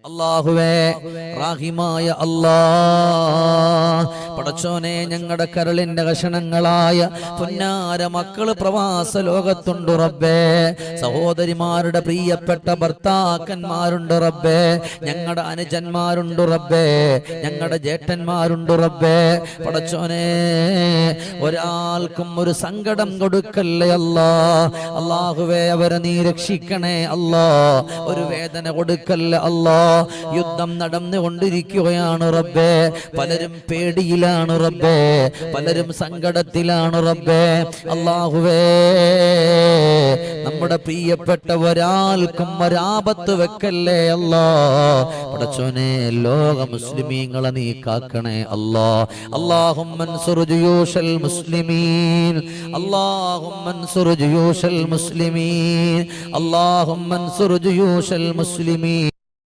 അല്ലാഹുവേ റഹീമായ അല്ലാ, പടച്ചോനെ ഞങ്ങളുടെ കരളിന്റെ കഷണങ്ങളായ പുന്നാര മക്കള് പ്രവാസ ലോകത്തുണ്ട് റബ്ബേ. സഹോദരിമാരുടെ പ്രിയപ്പെട്ട ഭർത്താക്കന്മാരുണ്ട് റബ്ബേ. ഞങ്ങളുടെ അനുജന്മാരുണ്ട് റബ്ബേ. ഞങ്ങളുടെ ജേട്ടന്മാരുണ്ട് റബ്ബേ. പടച്ചോനെ ഒരാൾക്കും ഒരു സങ്കടം കൊടുക്കല്ലേ അല്ലാ. അല്ലാഹുവേ അവരെ നീ രക്ഷിക്കണേ അല്ലാ. ഒരു വേദന കൊടുക്കല്ലേ അല്ലാ. യുദ്ധം നടന്നുകൊണ്ടിരിക്കുകയാണ് റബ്ബേ. പലരും പേടിയിലാണ് റബ്ബേ. പലരും സങ്കടത്തിലാണ് റബ്ബേ. അല്ലാഹുവേ നമ്മുടെ പ്രിയപ്പെട്ട ഒരാൾക്കും ഒരാപത്ത് വെക്കല്ലേ അല്ലാ. പടച്ചോനെ ലോക മുസ്ലിമീങ്ങളെ നീ കാക്കണേ അല്ലാ. അല്ലാഹുമ്മ അൻസുർ ജുയൂശൽ മുസ്ലിമീൻ. അല്ലാഹുമ്മ അൻസുർ ജുയൂശൽ മുസ്ലിമീൻ. അല്ലാഹുമ്മ അൻസുർ ജുയൂശൽ മുസ്ലിമീൻ.